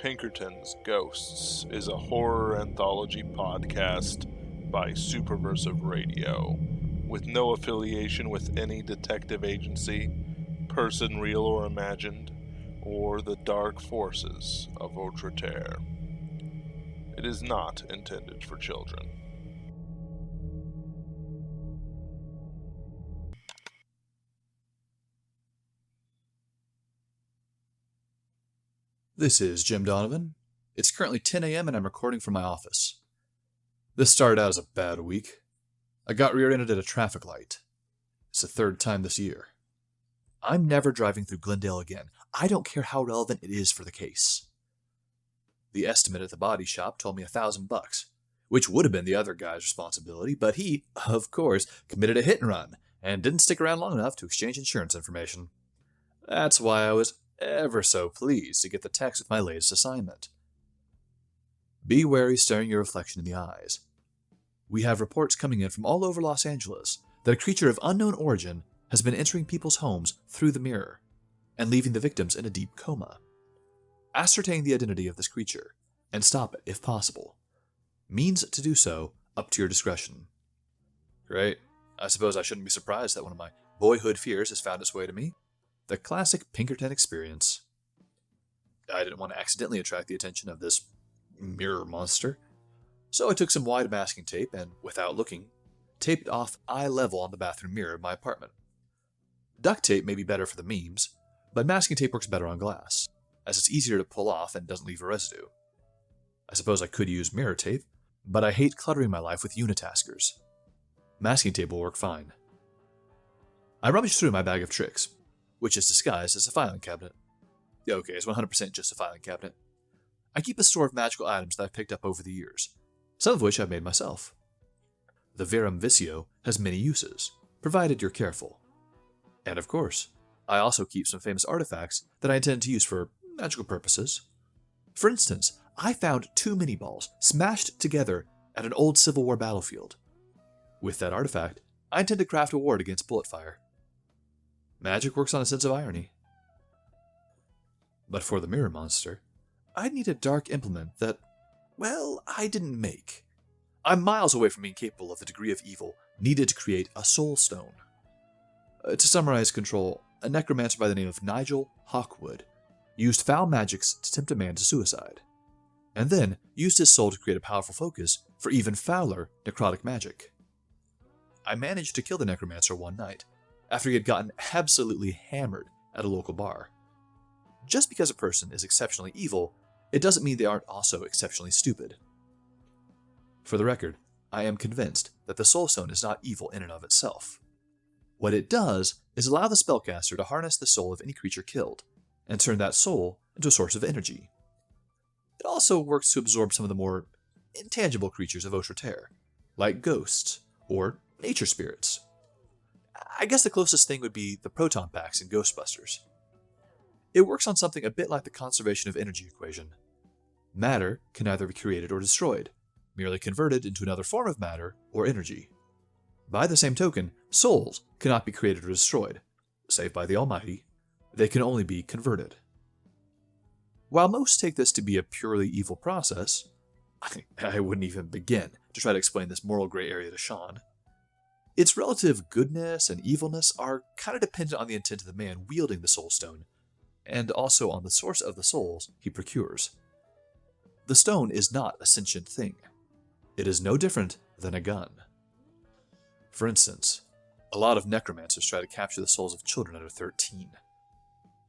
Pinkertons Ghosts is a horror anthology podcast by Superversive Radio, with no affiliation with any detective agency, person real or imagined, or the dark forces of Autre-Terre. It is not intended for children. This is Jim Donovan. It's currently 10 a.m. and I'm recording from my office. This started out as a bad week. I got rear-ended at a traffic light. It's the third time this year. I'm never driving through Glendale again. I don't care how relevant it is for the case. The estimate at the body shop told me $1,000, which would have been the other guy's responsibility, but he, of course, committed a hit and run and didn't stick around long enough to exchange insurance information. That's why I was ever so pleased to get the text with my latest assignment. Be wary staring your reflection in the eyes. We have reports coming in from all over Los Angeles that a creature of unknown origin has been entering people's homes through the mirror and leaving the victims in a deep coma. Ascertain the identity of this creature and stop it if possible. Means to do so up to your discretion. Great. I suppose I shouldn't be surprised that one of my boyhood fears has found its way to me. The classic Pinkerton experience. I didn't want to accidentally attract the attention of this mirror monster, so I took some wide masking tape and, without looking, taped it off eye level on the bathroom mirror of my apartment. Duct tape may be better for the memes, but masking tape works better on glass, as it's easier to pull off and doesn't leave a residue. I suppose I could use mirror tape, but I hate cluttering my life with unitaskers. Masking tape will work fine. I rummaged through my bag of tricks, which is disguised as a filing cabinet. Okay, it's 100% just a filing cabinet. I keep a store of magical items that I've picked up over the years, some of which I've made myself. The Verum Vicio has many uses, provided you're careful. And of course, I also keep some famous artifacts that I intend to use for magical purposes. For instance, I found 2 mini-balls smashed together at an old Civil War battlefield. With that artifact, I intend to craft a ward against bullet fire. Magic works on a sense of irony. But for the mirror monster, I'd need a dark implement that, well, I didn't make. I'm miles away from being capable of the degree of evil needed to create a soul stone. To summarize control, a necromancer by the name of Nigel Hawkwood used foul magics to tempt a man to suicide, and then used his soul to create a powerful focus for even fouler necrotic magic. I managed to kill the necromancer one night, after he had gotten absolutely hammered at a local bar. Just because a person is exceptionally evil, it doesn't mean they aren't also exceptionally stupid. For the record, I am convinced that the Soul Stone is not evil in and of itself. What it does is allow the spellcaster to harness the soul of any creature killed, and turn that soul into a source of energy. It also works to absorb some of the more intangible creatures of Autre-Terre, like ghosts or nature spirits. I guess the closest thing would be the proton packs in Ghostbusters. It works on something a bit like the conservation of energy equation. Matter can either be created or destroyed, merely converted into another form of matter or energy. By the same token, souls cannot be created or destroyed, save by the Almighty. They can only be converted. While most take this to be a purely evil process, I wouldn't even begin to try to explain this moral gray area to Sean. Its relative goodness and evilness are kind of dependent on the intent of the man wielding the Soul Stone, and also on the source of the souls he procures. The stone is not a sentient thing. It is no different than a gun. For instance, a lot of necromancers try to capture the souls of children under 13.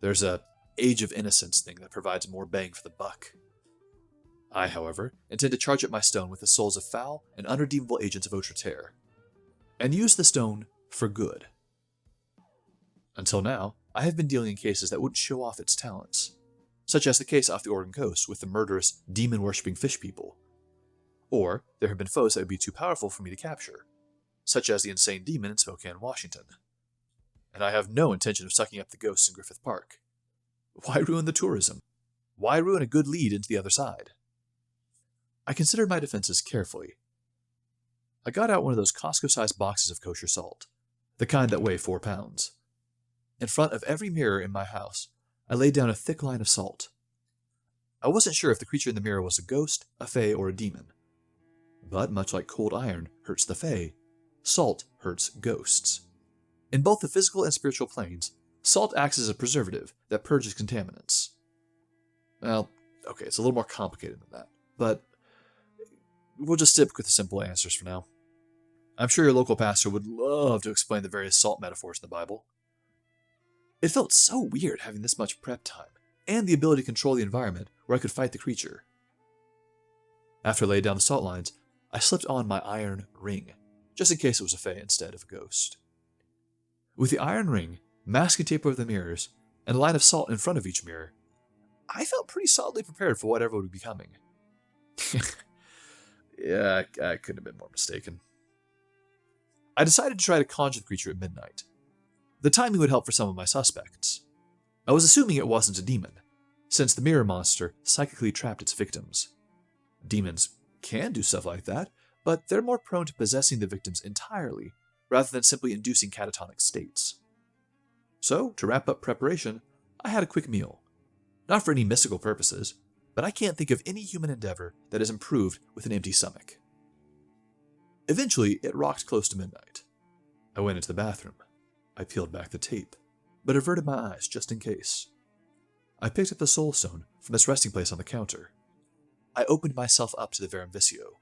There's a age of innocence thing that provides more bang for the buck. I, however, intend to charge up my stone with the souls of foul and unredeemable agents of Autre-Terre, and use the stone for good. Until now, I have been dealing in cases that wouldn't show off its talents, such as the case off the Oregon coast with the murderous, demon-worshipping fish people. Or there have been foes that would be too powerful for me to capture, such as the insane demon in Spokane, Washington. And I have no intention of sucking up the ghosts in Griffith Park. Why ruin the tourism? Why ruin a good lead into the other side? I considered my defenses carefully. I got out one of those Costco-sized boxes of kosher salt, the kind that weigh 4 pounds. In front of every mirror in my house, I laid down a thick line of salt. I wasn't sure if the creature in the mirror was a ghost, a fae, or a demon. But much like cold iron hurts the fae, salt hurts ghosts. In both the physical and spiritual planes, salt acts as a preservative that purges contaminants. Well, okay, it's a little more complicated than that, but we'll just stick with the simple answers for now. I'm sure your local pastor would love to explain the various salt metaphors in the Bible. It felt so weird having this much prep time, and the ability to control the environment where I could fight the creature. After I laid down the salt lines, I slipped on my iron ring, just in case it was a fae instead of a ghost. With the iron ring, masking tape over the mirrors, and a line of salt in front of each mirror, I felt pretty solidly prepared for whatever would be coming. Yeah, I couldn't have been more mistaken. I decided to try to conjure the creature at midnight. The timing would help for some of my suspects. I was assuming it wasn't a demon, since the mirror monster psychically trapped its victims. Demons can do stuff like that, but they're more prone to possessing the victims entirely, rather than simply inducing catatonic states. So, to wrap up preparation, I had a quick meal. Not for any mystical purposes, but I can't think of any human endeavor that is improved with an empty stomach. Eventually, it rocked close to midnight. I went into the bathroom. I peeled back the tape, but averted my eyes just in case. I picked up the soul stone from its resting place on the counter. I opened myself up to the Verum Visio.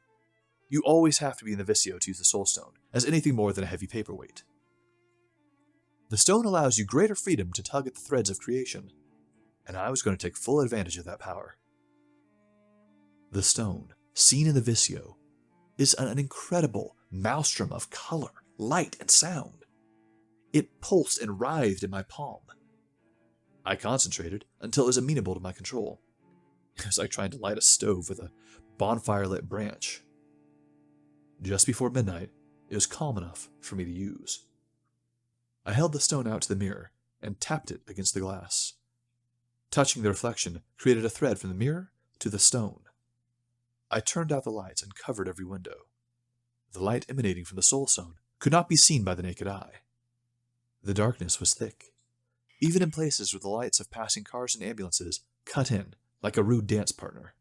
You always have to be in the Visio to use the soul stone, as anything more than a heavy paperweight. The stone allows you greater freedom to tug at the threads of creation, and I was going to take full advantage of that power. The stone, seen in the Visio, is an incredible maelstrom of color, light, and sound. It pulsed and writhed in my palm. I concentrated until it was amenable to my control. It was like trying to light a stove with a bonfire-lit branch. Just before midnight, it was calm enough for me to use. I held the stone out to the mirror and tapped it against the glass. Touching the reflection created a thread from the mirror to the stone. I turned out the lights and covered every window. The light emanating from the soul stone could not be seen by the naked eye. The darkness was thick, even in places where the lights of passing cars and ambulances cut in like a rude dance partner.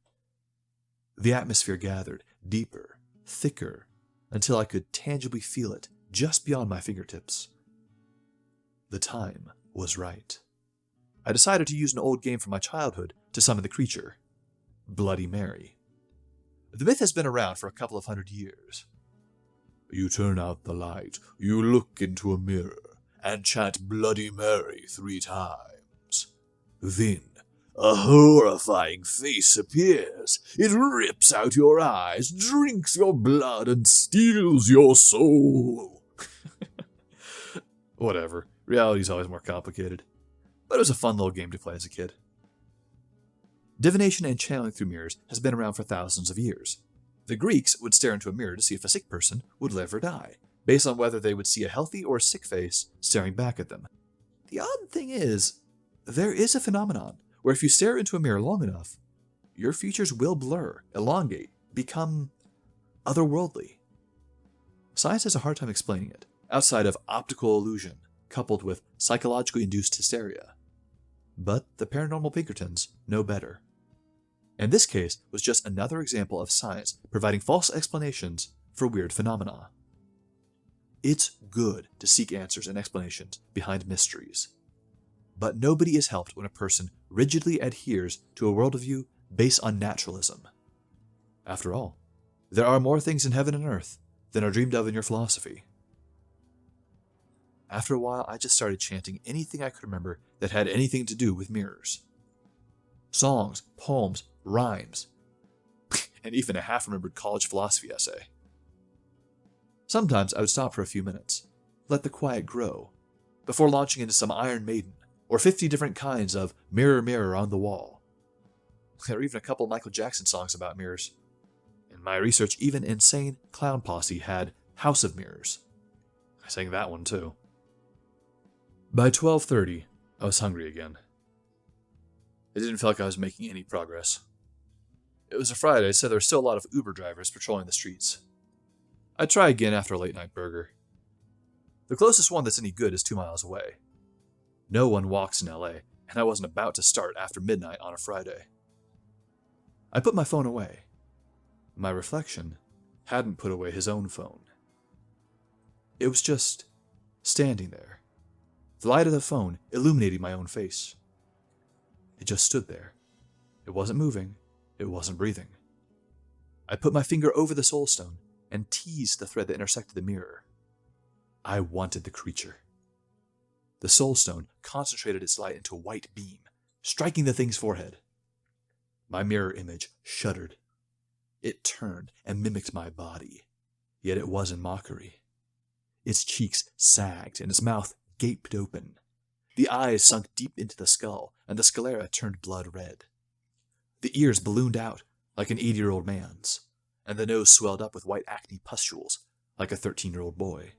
The atmosphere gathered deeper, thicker, until I could tangibly feel it just beyond my fingertips. The time was right. I decided to use an old game from my childhood to summon the creature, Bloody Mary. The myth has been around for a couple of 100 years. You turn out the light, you look into a mirror, and chant Bloody Mary 3 times. Then, a horrifying face appears. It rips out your eyes, drinks your blood, and steals your soul. Whatever. Reality's always more complicated. But it was a fun little game to play as a kid. Divination and channeling through mirrors has been around for thousands of years. The Greeks would stare into a mirror to see if a sick person would live or die, based on whether they would see a healthy or a sick face staring back at them. The odd thing is, there is a phenomenon where if you stare into a mirror long enough, your features will blur, elongate, become otherworldly. Science has a hard time explaining it, outside of optical illusion, coupled with psychologically induced hysteria. But the Paranormal Pinkertons know better. And this case was just another example of science providing false explanations for weird phenomena. It's good to seek answers and explanations behind mysteries. But nobody is helped when a person rigidly adheres to a worldview based on naturalism. After all, there are more things in heaven and earth than are dreamed of in your philosophy. After a while, I just started chanting anything I could remember that had anything to do with mirrors. Songs, poems, rhymes, and even a half-remembered college philosophy essay. Sometimes I would stop for a few minutes, let the quiet grow, before launching into some Iron Maiden, or 50 different kinds of Mirror, Mirror on the Wall. There are even a couple Michael Jackson songs about mirrors. In my research, even Insane Clown Posse had House of Mirrors. I sang that one too. By 12:30, I was hungry again. It didn't feel like I was making any progress. It was a Friday, so there were still a lot of Uber drivers patrolling the streets. I'd try again after a late-night burger. The closest one that's any good is 2 miles away. No one walks in LA, and I wasn't about to start after midnight on a Friday. I put my phone away. My reflection hadn't put away his own phone. It was just standing there, the light of the phone illuminating my own face. It just stood there. It wasn't moving. It wasn't breathing. I put my finger over the soul stone and teased the thread that intersected the mirror. I wanted the creature. The soul stone concentrated its light into a white beam, striking the thing's forehead. My mirror image shuddered. It turned and mimicked my body, yet it was in mockery. Its cheeks sagged and its mouth gaped open. The eyes sunk deep into the skull, and the sclera turned blood red. The ears ballooned out like an 80-year-old man's, and the nose swelled up with white acne pustules like a 13-year-old boy.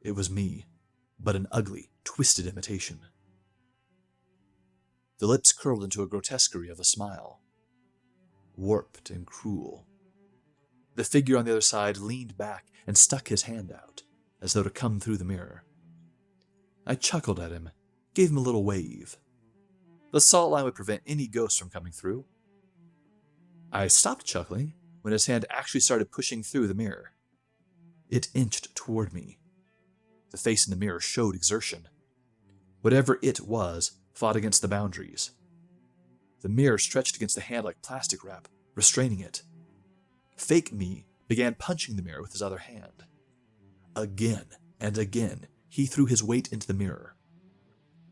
It was me, but an ugly, twisted imitation. The lips curled into a grotesquerie of a smile, warped and cruel. The figure on the other side leaned back and stuck his hand out, as though to come through the mirror. I chuckled at him, gave him a little wave. The salt line would prevent any ghosts from coming through. I stopped chuckling when his hand actually started pushing through the mirror. It inched toward me. The face in the mirror showed exertion. Whatever it was fought against the boundaries. The mirror stretched against the hand like plastic wrap, restraining it. Fake me began punching the mirror with his other hand. Again and again, he threw his weight into the mirror.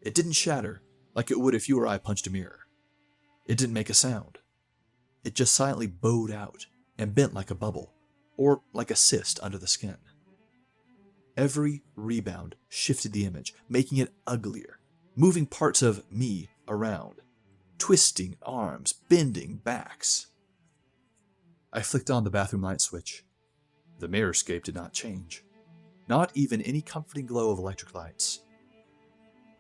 It didn't shatter like it would if you or I punched a mirror. It didn't make a sound. It just silently bowed out and bent like a bubble, or like a cyst under the skin. Every rebound shifted the image, making it uglier, moving parts of me around, twisting arms, bending backs. I flicked on the bathroom light switch. The mirrorscape did not change. Not even any comforting glow of electric lights.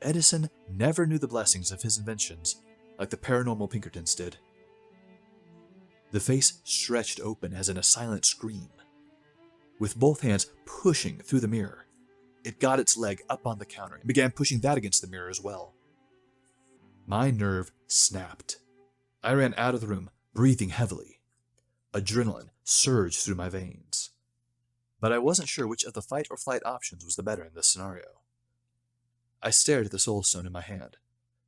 Edison never knew the blessings of his inventions like the Paranormal Pinkertons did. The face stretched open as in a silent scream. With both hands pushing through the mirror, it got its leg up on the counter and began pushing that against the mirror as well. My nerve snapped. I ran out of the room, breathing heavily. Adrenaline surged through my veins. But I wasn't sure which of the fight or flight options was the better in this scenario. I stared at the soul stone in my hand,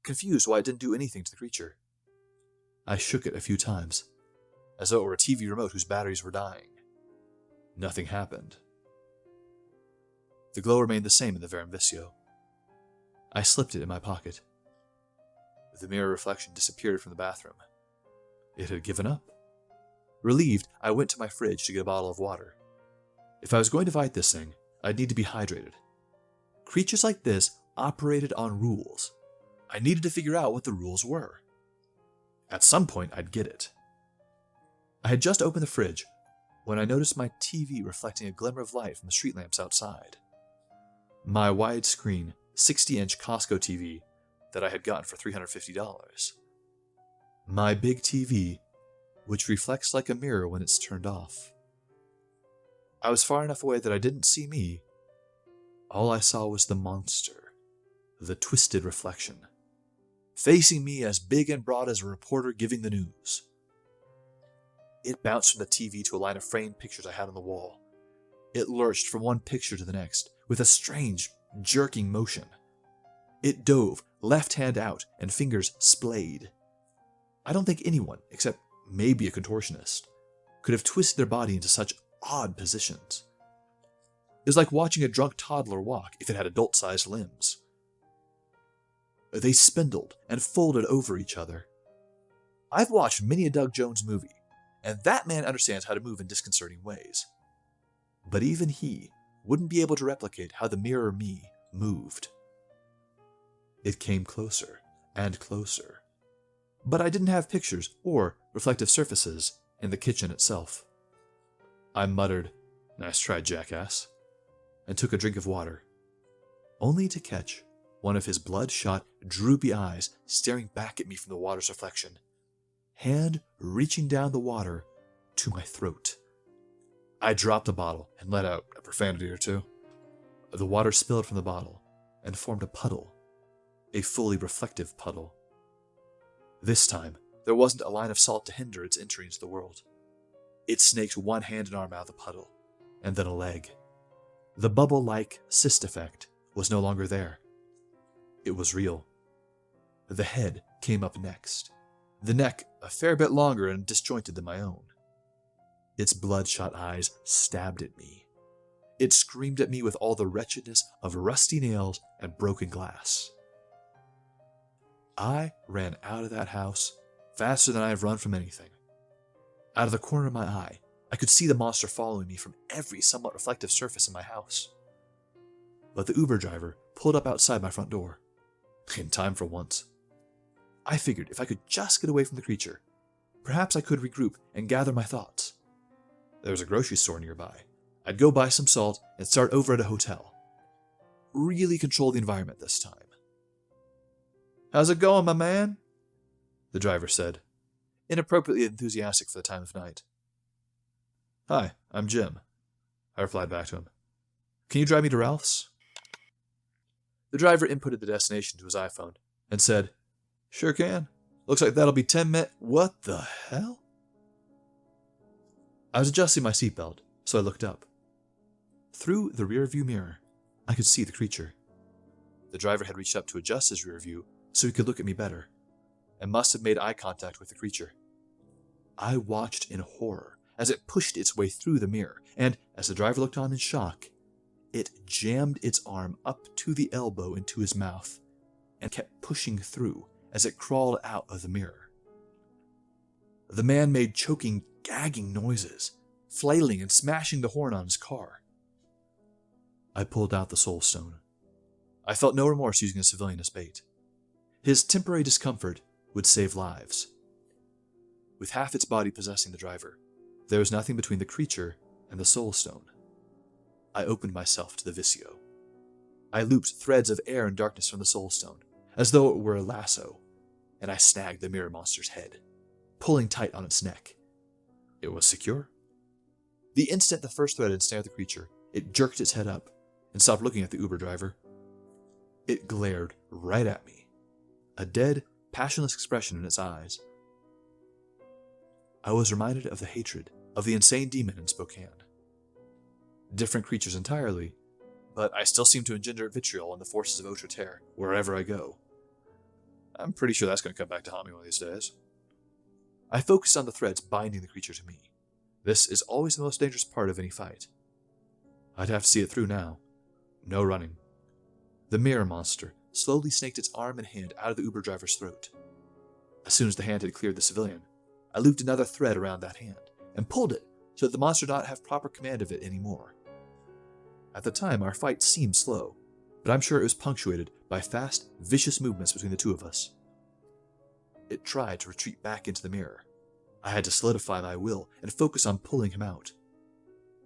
confused why it didn't do anything to the creature. I shook it a few times, as though it were a TV remote whose batteries were dying. Nothing happened. The glow remained the same in the Verum-Vicio. I slipped it in my pocket. The mirror reflection disappeared from the bathroom. It had given up. Relieved, I went to my fridge to get a bottle of water. If I was going to fight this thing, I'd need to be hydrated. Creatures like this operated on rules. I needed to figure out what the rules were. At some point, I'd get it. I had just opened the fridge when I noticed my TV reflecting a glimmer of light from the street lamps outside. My widescreen, 60-inch Costco TV that I had gotten for $350. My big TV, which reflects like a mirror when it's turned off. I was far enough away that I didn't see me. All I saw was the monster, the twisted reflection, facing me as big and broad as a reporter giving the news. It bounced from the TV to a line of framed pictures I had on the wall. It lurched from one picture to the next with a strange, jerking motion. It dove, left hand out, and fingers splayed. I don't think anyone, except maybe a contortionist, could have twisted their body into such odd positions. It was like watching a drunk toddler walk if it had adult-sized limbs. They spindled and folded over each other. I've watched many a Doug Jones movie, and that man understands how to move in disconcerting ways. But even he wouldn't be able to replicate how the mirror me moved. It came closer and closer. But I didn't have pictures or reflective surfaces in the kitchen itself. I muttered, "Nice try, jackass," and took a drink of water, only to catch one of his bloodshot, droopy eyes staring back at me from the water's reflection, hand reaching down the water to my throat. I dropped the bottle and let out a profanity or two. The water spilled from the bottle and formed a puddle, a fully reflective puddle. This time, there wasn't a line of salt to hinder its entry into the world. It snaked one hand and arm out of the puddle, and then a leg. The bubble-like cyst effect was no longer there. It was real. The head came up next, the neck a fair bit longer and disjointed than my own. Its bloodshot eyes stabbed at me. It screamed at me with all the wretchedness of rusty nails and broken glass. I ran out of that house faster than I have run from anything. Out of the corner of my eye, I could see the monster following me from every somewhat reflective surface in my house. But the Uber driver pulled up outside my front door. In time for once. I figured if I could just get away from the creature, perhaps I could regroup and gather my thoughts. There was a grocery store nearby. I'd go buy some salt and start over at a hotel. Really control the environment this time. "How's it going, my man?" the driver said, inappropriately enthusiastic for the time of night. "Hi, I'm Jim," I replied back to him. "Can you drive me to Ralph's?" The driver inputted the destination to his iPhone and said, "Sure can. Looks like that'll be 10 minutes. What the hell?" I was adjusting my seatbelt, so I looked up. Through the rearview mirror, I could see the creature. The driver had reached up to adjust his rear view so he could look at me better, and must have made eye contact with the creature. I watched in horror as it pushed its way through the mirror, and as the driver looked on in shock, it jammed its arm up to the elbow into his mouth and kept pushing through as it crawled out of the mirror. The man made choking, gagging noises, flailing and smashing the horn on his car. I pulled out the soul stone. I felt no remorse using a civilian as bait. His temporary discomfort would save lives. With half its body possessing the driver, there was nothing between the creature and the soul stone. I opened myself to the Visio. I looped threads of air and darkness from the soul stone, as though it were a lasso, and I snagged the mirror monster's head, pulling tight on its neck. It was secure. The instant the first thread ensnared the creature, it jerked its head up and stopped looking at the Uber driver. It glared right at me, a dead, passionless expression in its eyes. I was reminded of the hatred of the insane demon in Spokane. Different creatures entirely, but I still seem to engender vitriol in the forces of Autre Terre wherever I go. I'm pretty sure that's going to come back to haunt me one of these days. I focused on the threads binding the creature to me. This is always the most dangerous part of any fight. I'd have to see it through now. No running. The mirror monster slowly snaked its arm and hand out of the Uber driver's throat. As soon as the hand had cleared the civilian, I looped another thread around that hand and pulled it so that the monster did not have proper command of it anymore. At the time, our fight seemed slow, but I'm sure it was punctuated by fast, vicious movements between the two of us. It tried to retreat back into the mirror. I had to solidify my will and focus on pulling him out.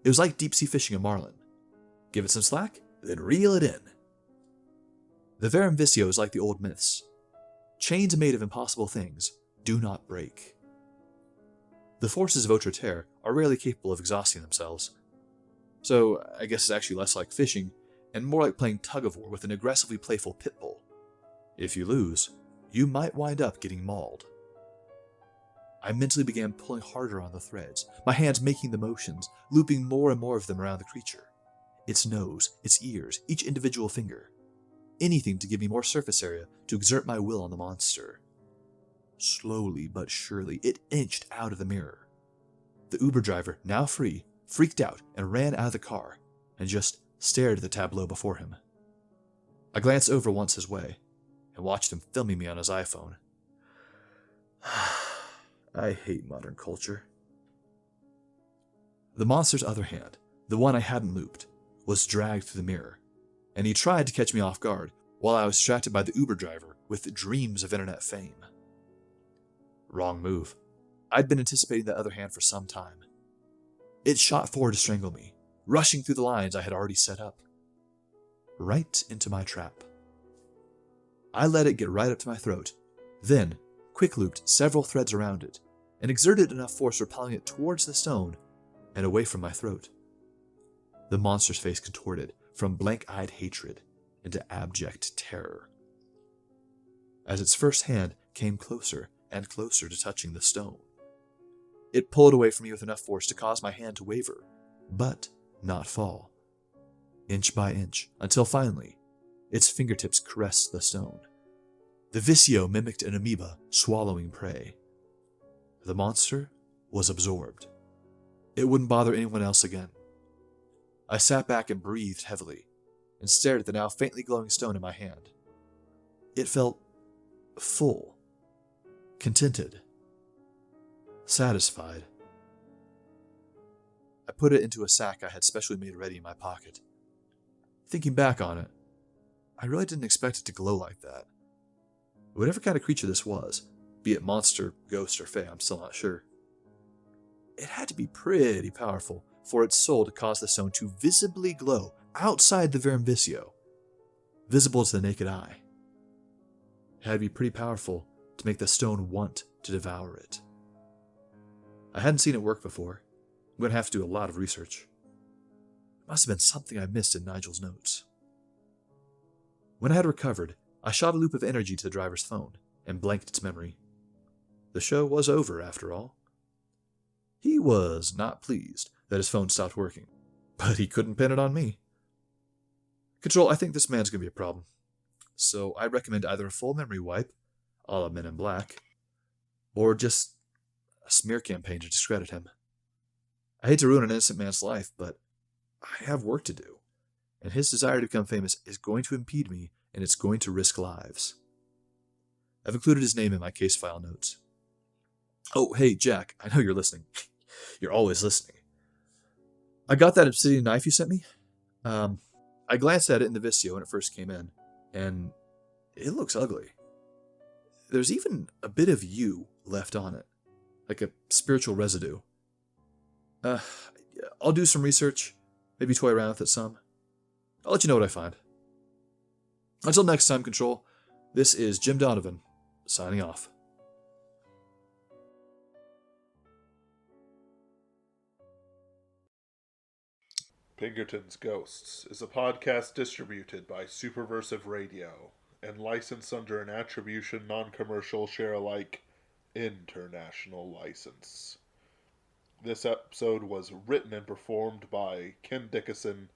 It was like deep-sea fishing a marlin. Give it some slack, then reel it in. The Verum Visio is like the old myths. Chains made of impossible things do not break. The forces of Autre Terre are rarely capable of exhausting themselves. So I guess it's actually less like fishing and more like playing tug-of-war with an aggressively playful pit bull. If you lose, you might wind up getting mauled. I mentally began pulling harder on the threads, my hands making the motions, looping more and more of them around the creature. Its nose, its ears, each individual finger. Anything to give me more surface area to exert my will on the monster. Slowly but surely, it inched out of the mirror. The Uber driver, now free, freaked out and ran out of the car and just stared at the tableau before him. I glanced over once his way and watched him filming me on his iPhone. I hate modern culture. The monster's other hand, the one I hadn't looped, was dragged through the mirror, and he tried to catch me off guard while I was distracted by the Uber driver with dreams of internet fame. Wrong move. I'd been anticipating that other hand for some time. It shot forward to strangle me, rushing through the lines I had already set up. Right into my trap. I let it get right up to my throat, then quick-looped several threads around it, and exerted enough force repelling it towards the stone and away from my throat. The monster's face contorted from blank-eyed hatred into abject terror. As its first hand came closer and closer to touching the stone. It pulled away from me with enough force to cause my hand to waver, but not fall. Inch by inch, until finally, its fingertips caressed the stone. The Visio mimicked an amoeba swallowing prey. The monster was absorbed. It wouldn't bother anyone else again. I sat back and breathed heavily, and stared at the now faintly glowing stone in my hand. It felt full, contented, satisfied. I put it into a sack I had specially made ready in my pocket. Thinking back on it, I really didn't expect it to glow like that. Whatever kind of creature this was, be it monster, ghost, or fae, I'm still not sure. It had to be pretty powerful for its soul to cause the stone to visibly glow outside the Verum Visio, visible to the naked eye. It had to be pretty powerful to make the stone want to devour it. I hadn't seen it work before. I'm going to have to do a lot of research. It must have been something I missed in Nigel's notes. When I had recovered, I shot a loop of energy to the driver's phone and blanked its memory. The show was over, after all. He was not pleased that his phone stopped working, but he couldn't pin it on me. Control, I think this man's going to be a problem. So I recommend either a full memory wipe, a la Men in Black, or just a smear campaign to discredit him. I hate to ruin an innocent man's life, but I have work to do, and his desire to become famous is going to impede me, and it's going to risk lives. I've included his name in my case file notes. Oh, hey, Jack, I know you're listening. You're always listening. I got that obsidian knife you sent me. I glanced at it in the Visio when it first came in, and it looks ugly. There's even a bit of you left on it, like a spiritual residue. I'll do some research, maybe toy around with it some. I'll let you know what I find. Until next time, Control, this is Jim Donovan, signing off. Pinkerton's Ghosts is a podcast distributed by Superversive Radio and licensed under an attribution non-commercial share-alike international license. This episode was written and performed by Ken Dickinson,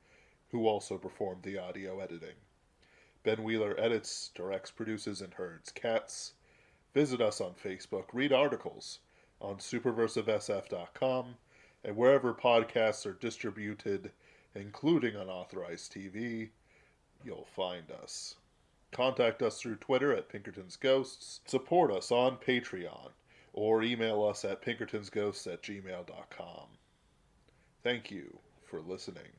who also performed the audio editing. Ben Wheeler edits, directs, produces, and herds cats. Visit us on Facebook, read articles on superversivesf.com, and wherever podcasts are distributed, including unauthorized TV, you'll find us. Contact us through Twitter at Pinkerton's Ghosts, support us on Patreon, or email us at pinkertonsghosts@gmail.com. Thank you for listening.